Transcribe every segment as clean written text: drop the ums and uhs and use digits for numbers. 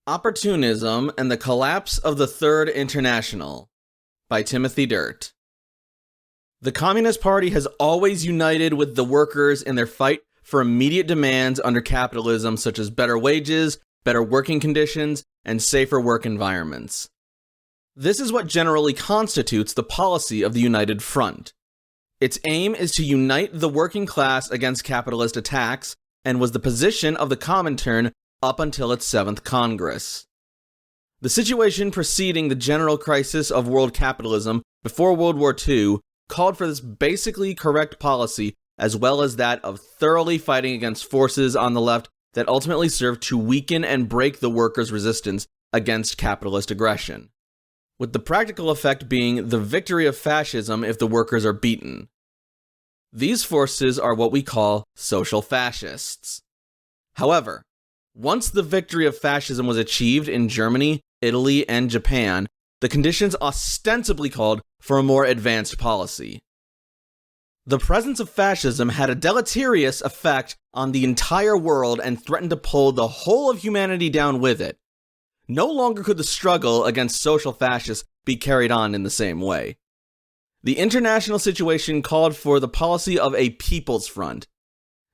Opportunism and the Collapse of the Third International by Timothy Dirté. The Communist Party has always united with the workers in their fight for immediate demands under capitalism, such as better wages, better working conditions, and safer work environments. This is what generally constitutes the policy of the United Front. Its aim is to unite the working class against capitalist attacks, and was the position of the Comintern up until its 7th Congress. The situation preceding the general crisis of world capitalism before World War II called for this basically correct policy, as well as that of thoroughly fighting against forces on the left that ultimately served to weaken and break the workers' resistance against capitalist aggression, with the practical effect being the victory of fascism if the workers are beaten. These forces are what we call social fascists. However, once the victory of fascism was achieved in Germany, Italy, and Japan, the conditions ostensibly called for a more advanced policy. The presence of fascism had a deleterious effect on the entire world and threatened to pull the whole of humanity down with it. No longer could the struggle against social fascists be carried on in the same way. The international situation called for the policy of a people's front.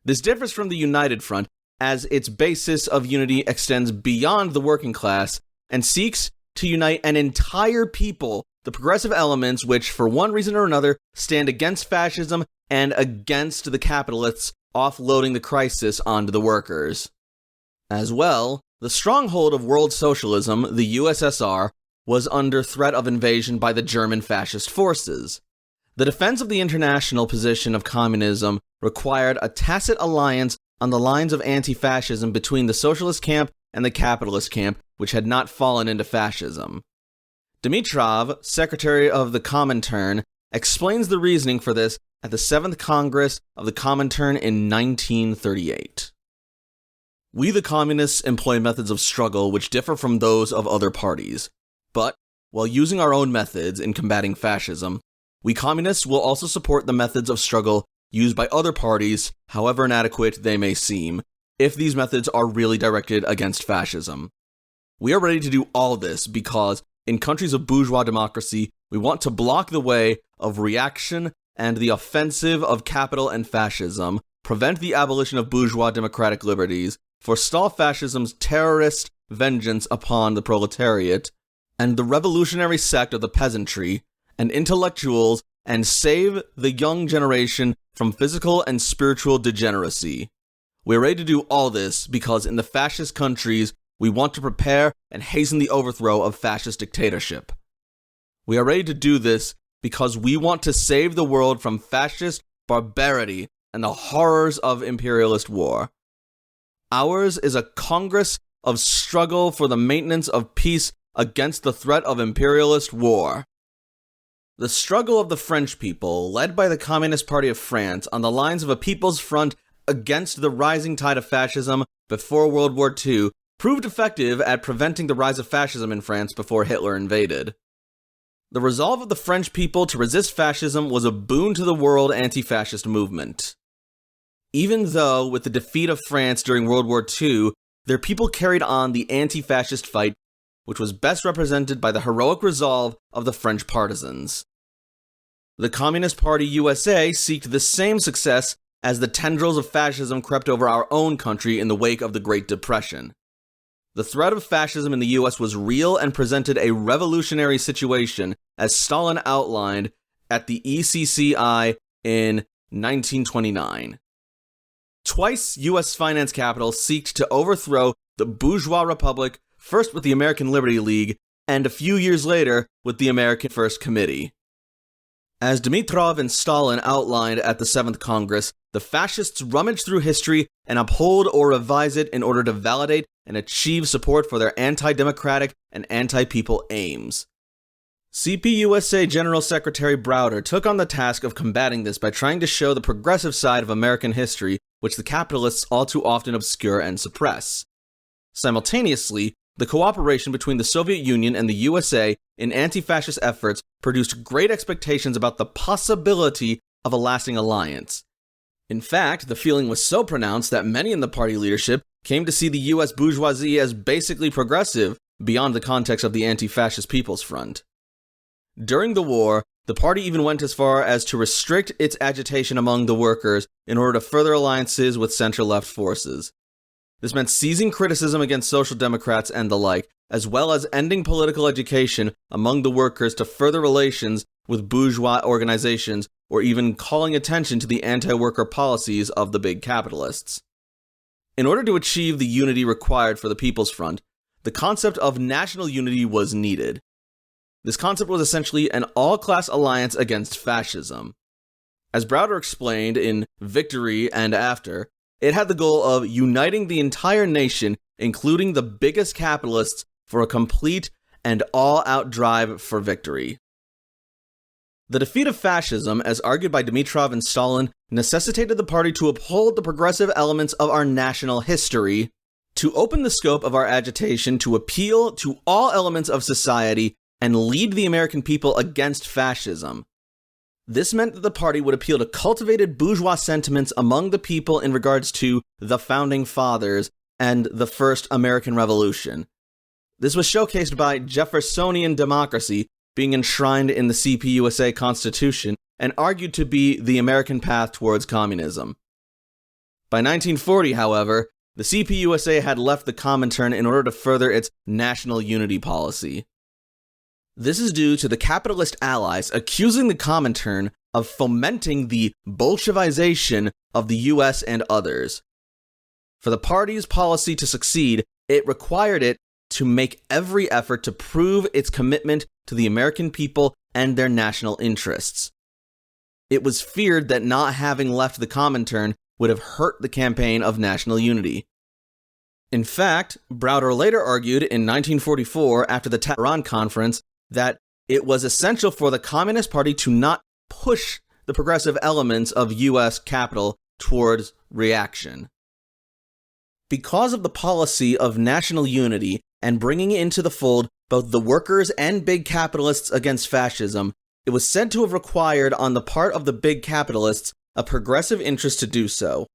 This differs from the United Front, as its basis of unity extends beyond the working class and seeks to unite an entire people, the progressive elements which, for one reason or another, stand against fascism and against the capitalists, offloading the crisis onto the workers. As well, the stronghold of world socialism, the USSR, was under threat of invasion by the German fascist forces. The defense of the international position of communism required a tacit alliance on the lines of anti-fascism between the socialist camp and the capitalist camp, which had not fallen into fascism. Dimitrov, secretary of the Comintern, explains the reasoning for this at the 7th Congress of the Comintern in 1938. We the communists employ methods of struggle which differ from those of other parties, but, while using our own methods in combating fascism, we communists will also support the methods of struggle used by other parties, however inadequate they may seem, if these methods are really directed against fascism. We are ready to do all this because, in countries of bourgeois democracy, we want to block the way of reaction and the offensive of capital and fascism, prevent the abolition of bourgeois democratic liberties, forestall fascism's terrorist vengeance upon the proletariat, and the revolutionary sect of the peasantry, and intellectuals, and save the young generation from physical and spiritual degeneracy. We are ready to do all this because in the fascist countries, we want to prepare and hasten the overthrow of fascist dictatorship. We are ready to do this because we want to save the world from fascist barbarity and the horrors of imperialist war. Ours is a Congress of struggle for the maintenance of peace against the threat of imperialist war. The struggle of the French people, led by the Communist Party of France on the lines of a people's front against the rising tide of fascism before World War II, proved effective at preventing the rise of fascism in France before Hitler invaded. The resolve of the French people to resist fascism was a boon to the world anti-fascist movement. Even though, with the defeat of France during World War II, their people carried on the anti-fascist fight, which was best represented by the heroic resolve of the French partisans. The Communist Party USA seeked the same success as the tendrils of fascism crept over our own country in the wake of the Great Depression. The threat of fascism in the US was real and presented a revolutionary situation, as Stalin outlined at the ECCI in 1929. Twice, US finance capital sought to overthrow the bourgeois republic, first with the American Liberty League, and a few years later with the American First Committee. As Dimitrov and Stalin outlined at the 7th Congress, the fascists rummage through history and uphold or revise it in order to validate and achieve support for their anti-democratic and anti-people aims. CPUSA General Secretary Browder took on the task of combating this by trying to show the progressive side of American history, which the capitalists all too often obscure and suppress. Simultaneously, the cooperation between the Soviet Union and the USA in anti-fascist efforts produced great expectations about the possibility of a lasting alliance. In fact, the feeling was so pronounced that many in the party leadership came to see the US bourgeoisie as basically progressive beyond the context of the Anti-Fascist People's Front. During the war, the party even went as far as to restrict its agitation among the workers in order to further alliances with center-left forces. This meant seizing criticism against social democrats and the like, as well as ending political education among the workers to further relations with bourgeois organizations, or even calling attention to the anti-worker policies of the big capitalists. In order to achieve the unity required for the People's Front, the concept of national unity was needed. This concept was essentially an all-class alliance against fascism. As Browder explained in Victory and After, it had the goal of uniting the entire nation, including the biggest capitalists, for a complete and all-out drive for victory. The defeat of fascism, as argued by Dimitrov and Stalin, necessitated the party to uphold the progressive elements of our national history, to open the scope of our agitation to appeal to all elements of society and lead the American people against fascism. This meant that the party would appeal to cultivated bourgeois sentiments among the people in regards to the Founding Fathers and the First American Revolution. This was showcased by Jeffersonian democracy being enshrined in the CPUSA Constitution and argued to be the American path towards communism. By 1940, however, the CPUSA had left the Comintern in order to further its national unity policy. This is due to the capitalist allies accusing the Comintern of fomenting the Bolshevization of the US and others. For the party's policy to succeed, it required it to make every effort to prove its commitment to the American people and their national interests. It was feared that not having left the Comintern would have hurt the campaign of national unity. In fact, Browder later argued in 1944 after the Tehran Conference that it was essential for the Communist Party to not push the progressive elements of US capital towards reaction. Because of the policy of national unity and bringing into the fold both the workers and big capitalists against fascism, it was said to have required on the part of the big capitalists a progressive interest to do so.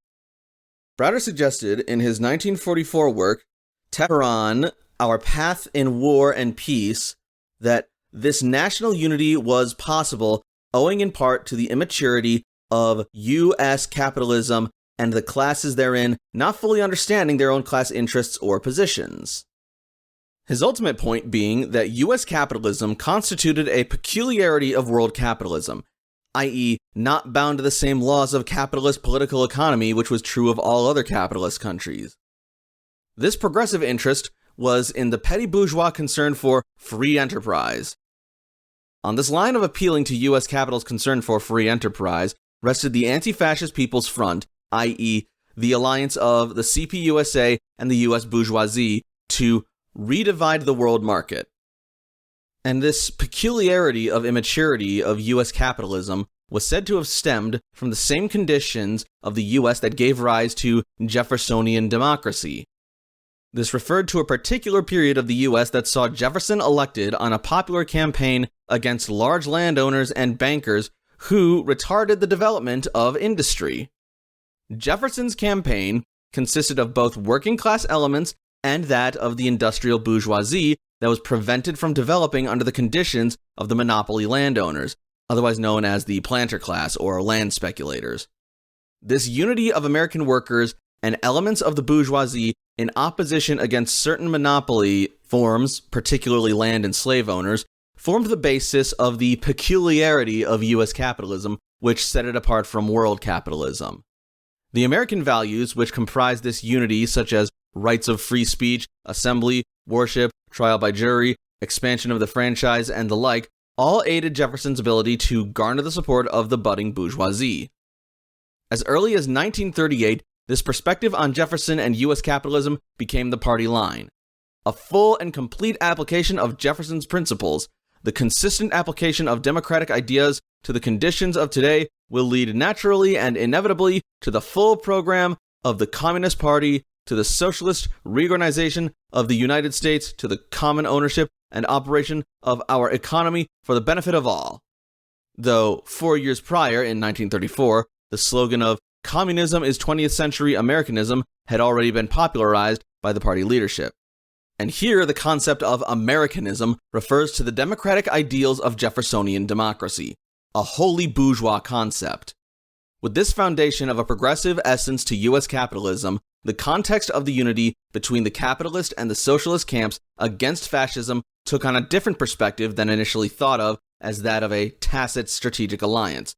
Browder suggested in his 1944 work, Tehran, Our Path in War and Peace, that this national unity was possible owing in part to the immaturity of U.S. capitalism and the classes therein not fully understanding their own class interests or positions. His ultimate point being that U.S. capitalism constituted a peculiarity of world capitalism, i.e., not bound to the same laws of capitalist political economy which was true of all other capitalist countries. This progressive interest was in the petty bourgeois concern for free enterprise. On this line of appealing to U.S. capital's concern for free enterprise rested the Anti-Fascist People's Front, i.e., the alliance of the CPUSA and the U.S. bourgeoisie to redivide the world market. And this peculiarity of immaturity of U.S. capitalism was said to have stemmed from the same conditions of the U.S. that gave rise to Jeffersonian democracy. This referred to a particular period of the U.S. that saw Jefferson elected on a popular campaign against large landowners and bankers who retarded the development of industry. Jefferson's campaign consisted of both working-class elements and that of the industrial bourgeoisie that was prevented from developing under the conditions of the monopoly landowners, otherwise known as the planter class or land speculators. This unity of American workers and elements of the bourgeoisie in opposition against certain monopoly forms, particularly land and slave owners, formed the basis of the peculiarity of U.S. capitalism, which set it apart from world capitalism. The American values which comprise this unity, such as rights of free speech, assembly, worship, trial by jury, expansion of the franchise, and the like, all aided Jefferson's ability to garner the support of the budding bourgeoisie. As early as 1938, this perspective on Jefferson and U.S. capitalism became the party line. A full and complete application of Jefferson's principles, the consistent application of democratic ideas to the conditions of today, will lead naturally and inevitably to the full program of the Communist Party, to the socialist reorganization of the United States, to the common ownership and operation of our economy for the benefit of all. Though 4 years prior, in 1934, the slogan of communism is 20th century Americanism had already been popularized by the party leadership. And here, the concept of Americanism refers to the democratic ideals of Jeffersonian democracy, a wholly bourgeois concept. With this foundation of a progressive essence to U.S. capitalism, the context of the unity between the capitalist and the socialist camps against fascism took on a different perspective than initially thought of as that of a tacit strategic alliance.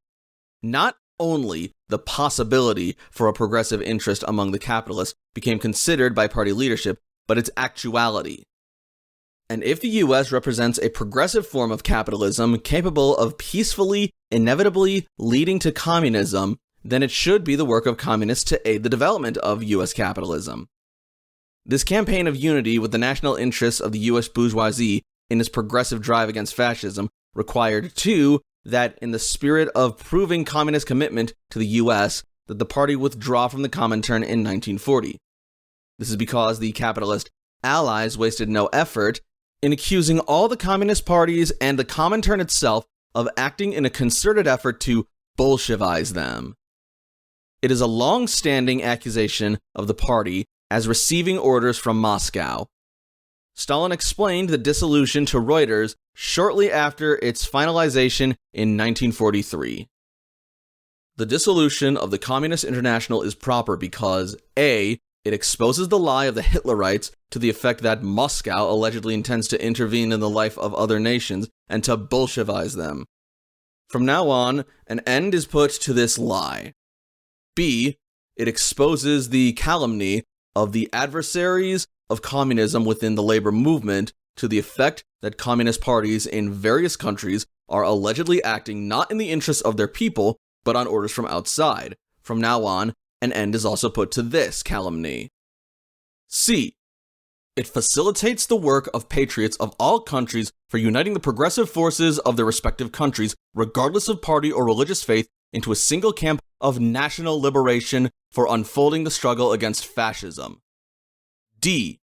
Not only the possibility for a progressive interest among the capitalists became considered by party leadership, but its actuality. And if the U.S. represents a progressive form of capitalism capable of peacefully, inevitably leading to communism, then it should be the work of communists to aid the development of U.S. capitalism. This campaign of unity with the national interests of the U.S. bourgeoisie in its progressive drive against fascism required, too, that in the spirit of proving communist commitment to the U.S., that the party withdraw from the Comintern in 1940. This is because the capitalist allies wasted no effort in accusing all the communist parties and the Comintern itself of acting in a concerted effort to Bolshevize them. It is a long-standing accusation of the party as receiving orders from Moscow. Stalin explained the dissolution to Reuters shortly after its finalization in 1943. The dissolution of the Communist International is proper because A. It exposes the lie of the Hitlerites to the effect that Moscow allegedly intends to intervene in the life of other nations and to Bolshevize them. From now on, an end is put to this lie. B. It exposes the calumny of the adversaries of communism within the labor movement to the effect that communist parties in various countries are allegedly acting not in the interests of their people, but on orders from outside. From now on, an end is also put to this calumny. C. It facilitates the work of patriots of all countries for uniting the progressive forces of their respective countries, regardless of party or religious faith, into a single camp of national liberation for unfolding the struggle against fascism. D.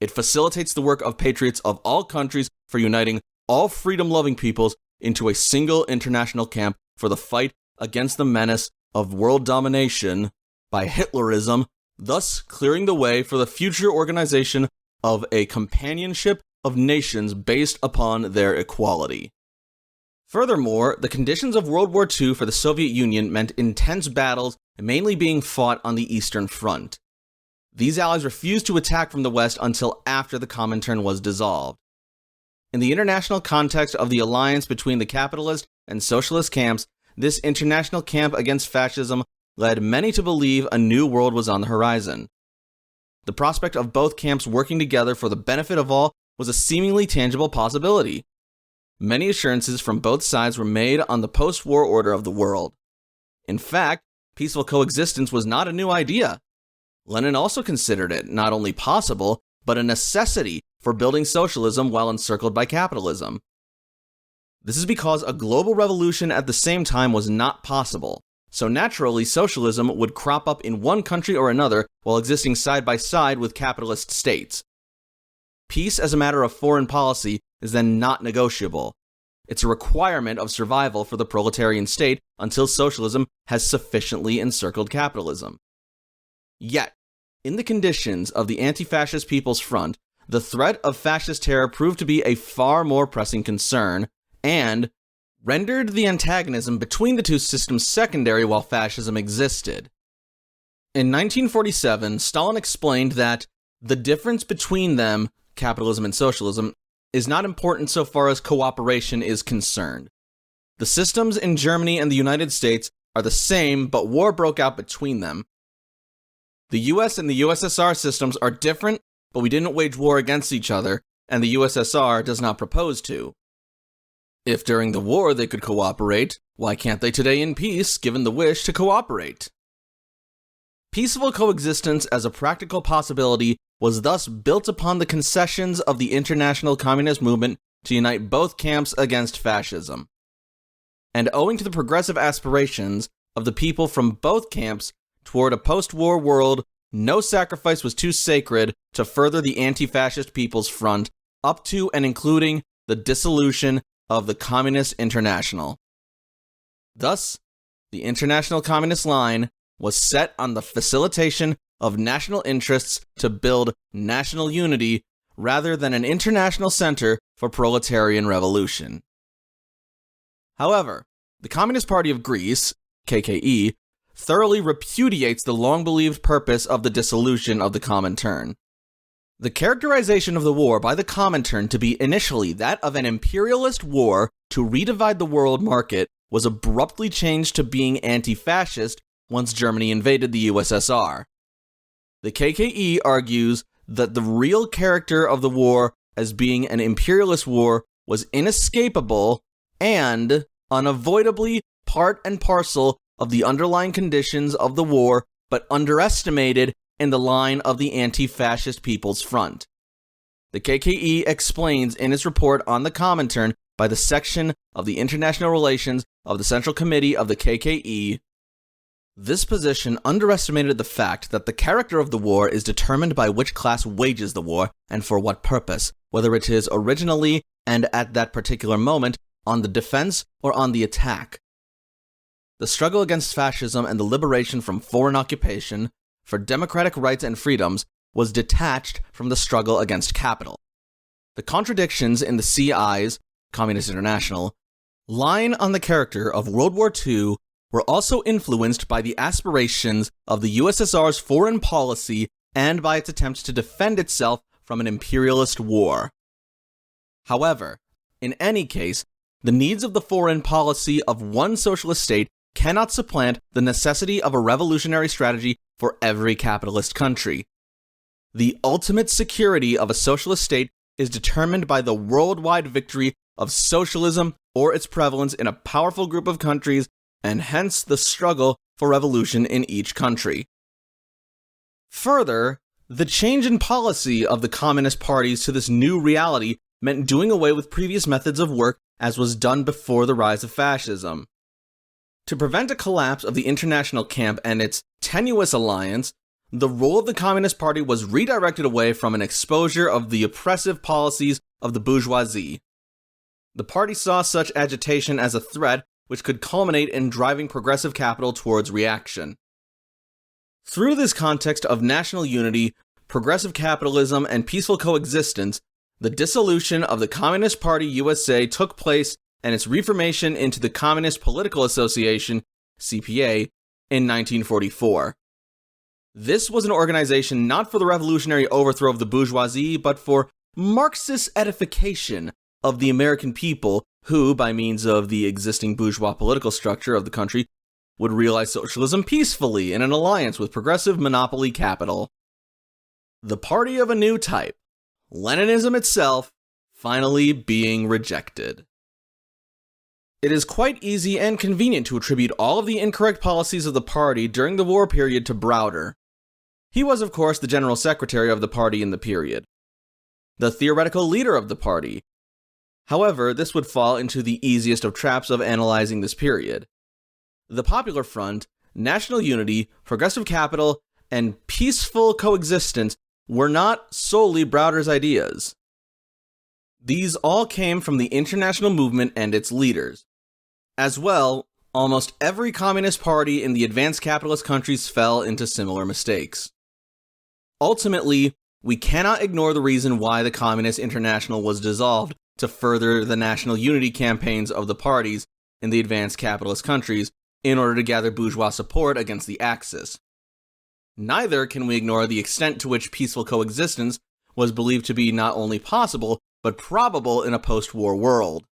It facilitates the work of patriots of all countries for uniting all freedom-loving peoples into a single international camp for the fight against the menace of world domination by Hitlerism, thus clearing the way for the future organization of a companionship of nations based upon their equality. Furthermore, the conditions of World War II for the Soviet Union meant intense battles mainly being fought on the Eastern Front. These allies refused to attack from the West until after the Comintern was dissolved. In the international context of the alliance between the capitalist and socialist camps, this international camp against fascism led many to believe a new world was on the horizon. The prospect of both camps working together for the benefit of all was a seemingly tangible possibility. Many assurances from both sides were made on the post-war order of the world. In fact, peaceful coexistence was not a new idea. Lenin also considered it not only possible, but a necessity for building socialism while encircled by capitalism. This is because a global revolution at the same time was not possible, so naturally socialism would crop up in one country or another while existing side by side with capitalist states. Peace as a matter of foreign policy is then not negotiable. It's a requirement of survival for the proletarian state until socialism has sufficiently encircled capitalism. Yet, in the conditions of the anti-fascist People's Front, the threat of fascist terror proved to be a far more pressing concern, and rendered the antagonism between the two systems secondary while fascism existed. In 1947, Stalin explained that the difference between them, capitalism and socialism, is not important so far as cooperation is concerned. The systems in Germany and the United States are the same, but war broke out between them. The US and the USSR systems are different, but we didn't wage war against each other, and the USSR does not propose to. If during the war they could cooperate, why can't they today in peace, given the wish to cooperate? Peaceful coexistence as a practical possibility was thus built upon the concessions of the international communist movement to unite both camps against fascism. And owing to the progressive aspirations of the people from both camps toward a post-war world, no sacrifice was too sacred to further the anti-fascist People's Front, up to and including the dissolution of the Communist International. Thus, the International Communist Line was set on the facilitation of national interests to build national unity rather than an international center for proletarian revolution. However, the Communist Party of Greece, KKE, thoroughly repudiates the long-believed purpose of the dissolution of the Comintern. The characterization of the war by the Comintern to be initially that of an imperialist war to redivide the world market was abruptly changed to being anti-fascist once Germany invaded the USSR. The KKE argues that the real character of the war as being an imperialist war was inescapable and unavoidably part and parcel of the underlying conditions of the war, but underestimated in the line of the anti-fascist People's Front. The KKE explains in its report on the Comintern by the section of the International Relations of the Central Committee of the KKE, this position underestimated the fact that the character of the war is determined by which class wages the war and for what purpose, whether it is originally and at that particular moment on the defense or on the attack. The struggle against fascism and the liberation from foreign occupation for democratic rights and freedoms was detached from the struggle against capital. The contradictions in the CI's, Communist International, line on the character of World War II were also influenced by the aspirations of the USSR's foreign policy and by its attempts to defend itself from an imperialist war. However, in any case, the needs of the foreign policy of one socialist state cannot supplant the necessity of a revolutionary strategy for every capitalist country. The ultimate security of a socialist state is determined by the worldwide victory of socialism or its prevalence in a powerful group of countries, and hence the struggle for revolution in each country. Further, the change in policy of the communist parties to this new reality meant doing away with previous methods of work as was done before the rise of fascism. To prevent a collapse of the international camp and its tenuous alliance, the role of the Communist Party was redirected away from an exposure of the oppressive policies of the bourgeoisie. The party saw such agitation as a threat which could culminate in driving progressive capital towards reaction. Through this context of national unity, progressive capitalism, and peaceful coexistence, the dissolution of the Communist Party USA took place and its reformation into the Communist Political Association, CPA, in 1944. This was an organization not for the revolutionary overthrow of the bourgeoisie, but for Marxist edification of the American people who, by means of the existing bourgeois political structure of the country, would realize socialism peacefully in an alliance with progressive monopoly capital. The party of a new type, Leninism itself, finally being rejected. It is quite easy and convenient to attribute all of the incorrect policies of the party during the war period to Browder. He was, of course, the general secretary of the party in the period, the theoretical leader of the party. However, this would fall into the easiest of traps of analyzing this period. The Popular Front, national unity, progressive capital, and peaceful coexistence were not solely Browder's ideas. These all came from the international movement and its leaders. As well, almost every communist party in the advanced capitalist countries fell into similar mistakes. Ultimately, we cannot ignore the reason why the Communist International was dissolved to further the national unity campaigns of the parties in the advanced capitalist countries in order to gather bourgeois support against the Axis. Neither can we ignore the extent to which peaceful coexistence was believed to be not only possible, but probable in a post-war world.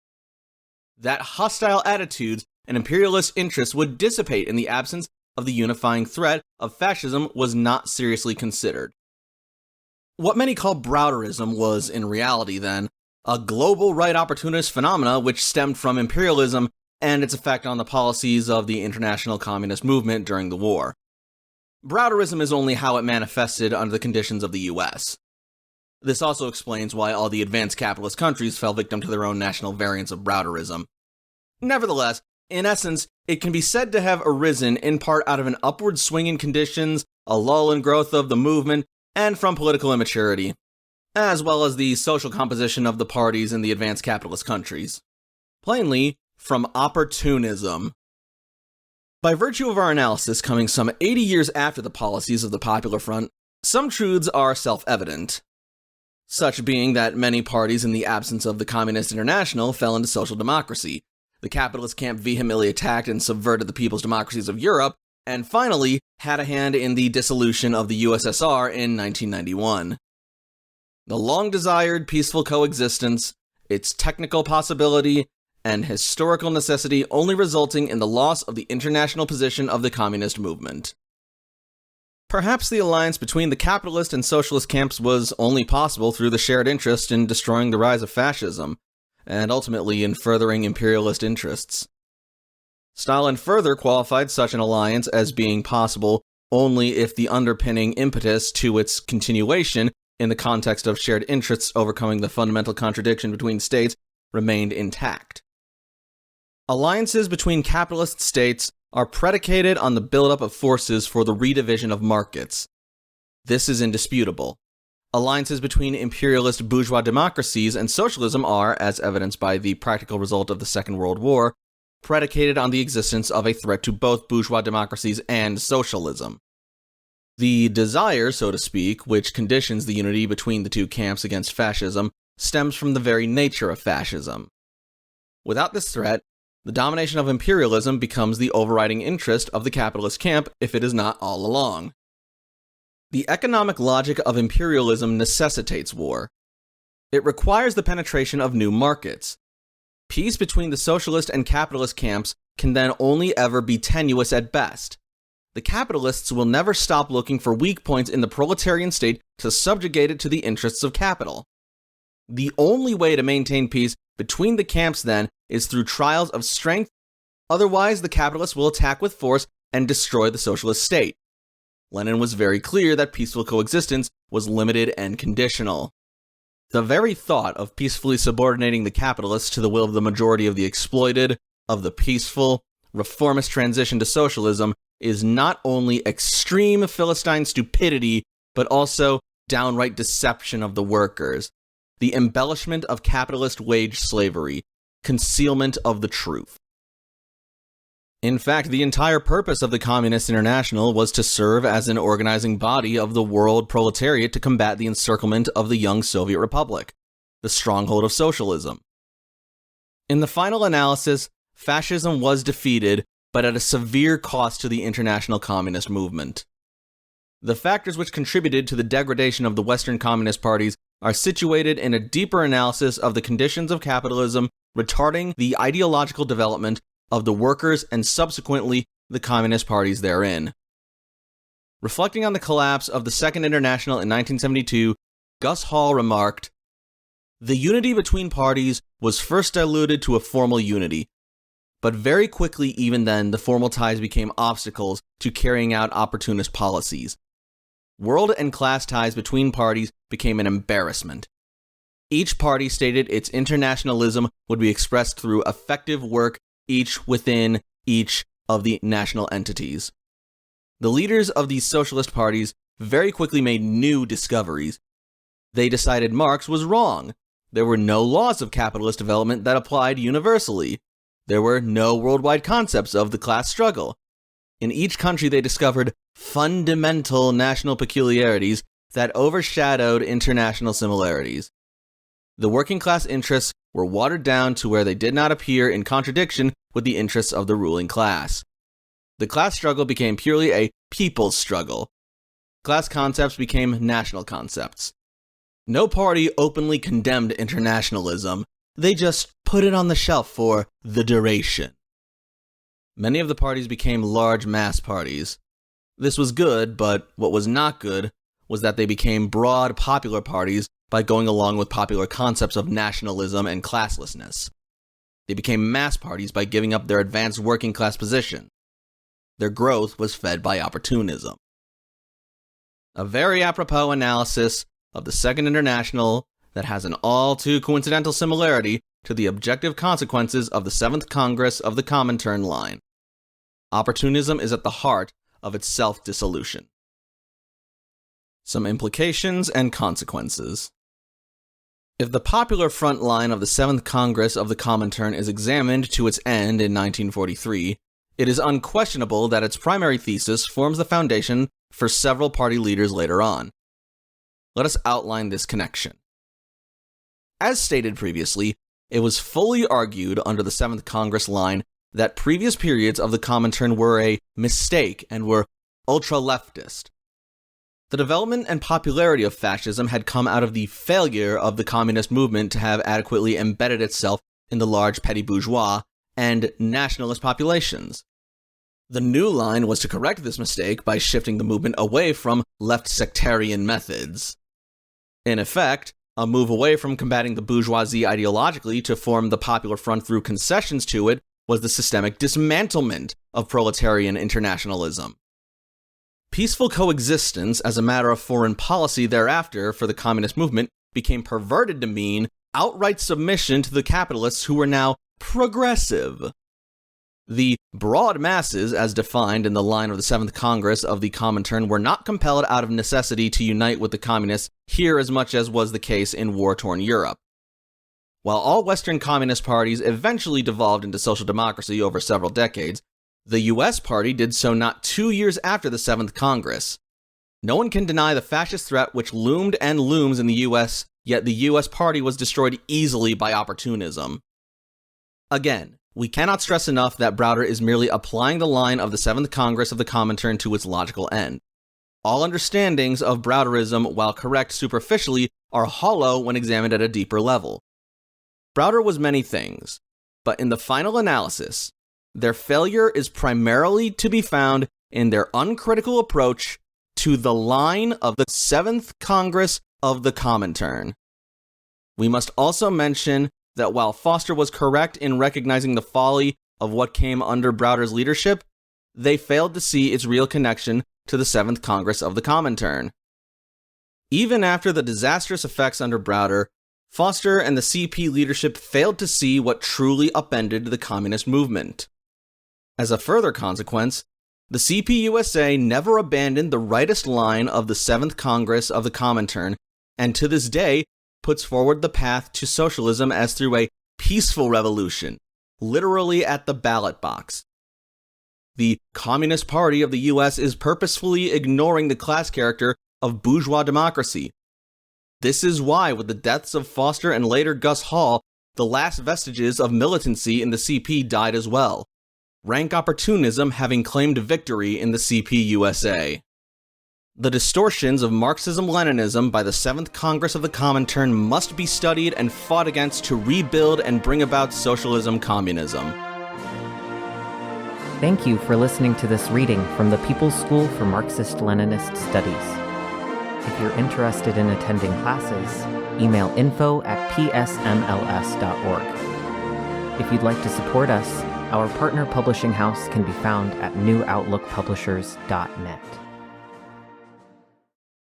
That hostile attitudes and imperialist interests would dissipate in the absence of the unifying threat of fascism was not seriously considered. What many call Browderism was, in reality then, a global right opportunist phenomena which stemmed from imperialism and its effect on the policies of the international communist movement during the war. Browderism is only how it manifested under the conditions of the US. This also explains why all the advanced capitalist countries fell victim to their own national variants of Browderism. Nevertheless, in essence, it can be said to have arisen in part out of an upward swing in conditions, a lull in growth of the movement, and from political immaturity, as well as the social composition of the parties in the advanced capitalist countries. Plainly, from opportunism. By virtue of our analysis coming some 80 years after the policies of the Popular Front, some truths are self-evident. Such being that many parties in the absence of the Communist International fell into social democracy, the capitalist camp vehemently attacked and subverted the people's democracies of Europe, and finally had a hand in the dissolution of the USSR in 1991. The long-desired peaceful coexistence, its technical possibility, and historical necessity only resulting in the loss of the international position of the communist movement. Perhaps the alliance between the capitalist and socialist camps was only possible through the shared interest in destroying the rise of fascism, and ultimately in furthering imperialist interests. Stalin further qualified such an alliance as being possible only if the underpinning impetus to its continuation in the context of shared interests overcoming the fundamental contradiction between states remained intact. Alliances between capitalist states are predicated on the buildup of forces for the redivision of markets. This is indisputable. Alliances between imperialist bourgeois democracies and socialism are, as evidenced by the practical result of the Second World War, predicated on the existence of a threat to both bourgeois democracies and socialism. The desire, so to speak, which conditions the unity between the two camps against fascism, stems from the very nature of fascism. Without this threat, the domination of imperialism becomes the overriding interest of the capitalist camp if it is not all along. The economic logic of imperialism necessitates war. It requires the penetration of new markets. Peace between the socialist and capitalist camps can then only ever be tenuous at best. The capitalists will never stop looking for weak points in the proletarian state to subjugate it to the interests of capital. The only way to maintain peace between the camps, then, is through trials of strength, otherwise the capitalists will attack with force and destroy the socialist state. Lenin was very clear that peaceful coexistence was limited and conditional. The very thought of peacefully subordinating the capitalists to the will of the majority of the exploited, of the peaceful, reformist transition to socialism, is not only extreme Philistine stupidity, but also downright deception of the workers, the embellishment of capitalist wage slavery, concealment of the truth. In fact, the entire purpose of the Communist International was to serve as an organizing body of the world proletariat to combat the encirclement of the young Soviet Republic, the stronghold of socialism. In the final analysis, fascism was defeated, but at a severe cost to the international communist movement. The factors which contributed to the degradation of the Western communist parties are situated in a deeper analysis of the conditions of capitalism retarding the ideological development of the workers and subsequently the communist parties therein. Reflecting on the collapse of the Second International in 1972, Gus Hall remarked, "The unity between parties was first diluted to a formal unity, but very quickly even then the formal ties became obstacles to carrying out opportunist policies. World and class ties between parties became an embarrassment. Each party stated its internationalism would be expressed through effective work each within each of the national entities. The leaders of these socialist parties very quickly made new discoveries. They decided Marx was wrong. There were no laws of capitalist development that applied universally. There were no worldwide concepts of the class struggle. In each country they discovered fundamental national peculiarities that overshadowed international similarities. The working class interests were watered down to where they did not appear in contradiction with the interests of the ruling class. The class struggle became purely a people's struggle. Class concepts became national concepts. No party openly condemned internationalism. They just put it on the shelf for the duration. Many of the parties became large mass parties. This was good, but what was not good was that they became broad popular parties by going along with popular concepts of nationalism and classlessness. They became mass parties by giving up their advanced working class position. Their growth was fed by opportunism. A very apropos analysis of the Second International that has an all too coincidental similarity to the objective consequences of the 7th Congress of the Comintern line. Opportunism is at the heart of its self-dissolution. Some implications and consequences. If the Popular Front line of the 7th Congress of the Comintern is examined to its end in 1943, It is unquestionable that its primary thesis forms the foundation for several party leaders later on. Let us outline this connection. As stated previously, it was fully argued under the 7th Congress line that previous periods of the Comintern were a mistake and were ultra-leftist. The development and popularity of fascism had come out of the failure of the communist movement to have adequately embedded itself in the large petty bourgeois and nationalist populations. The new line was to correct this mistake by shifting the movement away from left sectarian methods. In effect, a move away from combating the bourgeoisie ideologically to form the Popular Front through concessions to it was the systemic dismantlement of proletarian internationalism. Peaceful coexistence as a matter of foreign policy thereafter for the communist movement became perverted to mean outright submission to the capitalists who were now progressive. The broad masses, as defined in the line of the 7th Congress of the Comintern, were not compelled out of necessity to unite with the communists here as much as was the case in war-torn Europe. While all Western communist parties eventually devolved into social democracy over several decades, the U.S. party did so not 2 years after the 7th Congress. No one can deny the fascist threat which loomed and looms in the U.S., yet the U.S. party was destroyed easily by opportunism. Again, we cannot stress enough that Browder is merely applying the line of the 7th Congress of the Comintern to its logical end. All understandings of Browderism, while correct superficially, are hollow when examined at a deeper level. Browder was many things, but in the final analysis, their failure is primarily to be found in their uncritical approach to the line of the 7th Congress of the Comintern. We must also mention that while Foster was correct in recognizing the folly of what came under Browder's leadership, they failed to see its real connection to the 7th Congress of the Comintern. Even after the disastrous effects under Browder, Foster and the CP leadership failed to see what truly upended the communist movement. As a further consequence, the CPUSA never abandoned the rightist line of the 7th Congress of the Comintern, and to this day puts forward the path to socialism as through a peaceful revolution, literally at the ballot box. The Communist Party of the US is purposefully ignoring the class character of bourgeois democracy. This is why, with the deaths of Foster and later Gus Hall, the last vestiges of militancy in the CP died as well, rank opportunism having claimed victory in the CPUSA. The distortions of Marxism-Leninism by the 7th Congress of the Comintern must be studied and fought against to rebuild and bring about socialism-communism. Thank you for listening to this reading from the People's School for Marxist-Leninist Studies. If you're interested in attending classes, email info@psmls.org. If you'd like to support us, our partner publishing house can be found at newoutlookpublishers.net.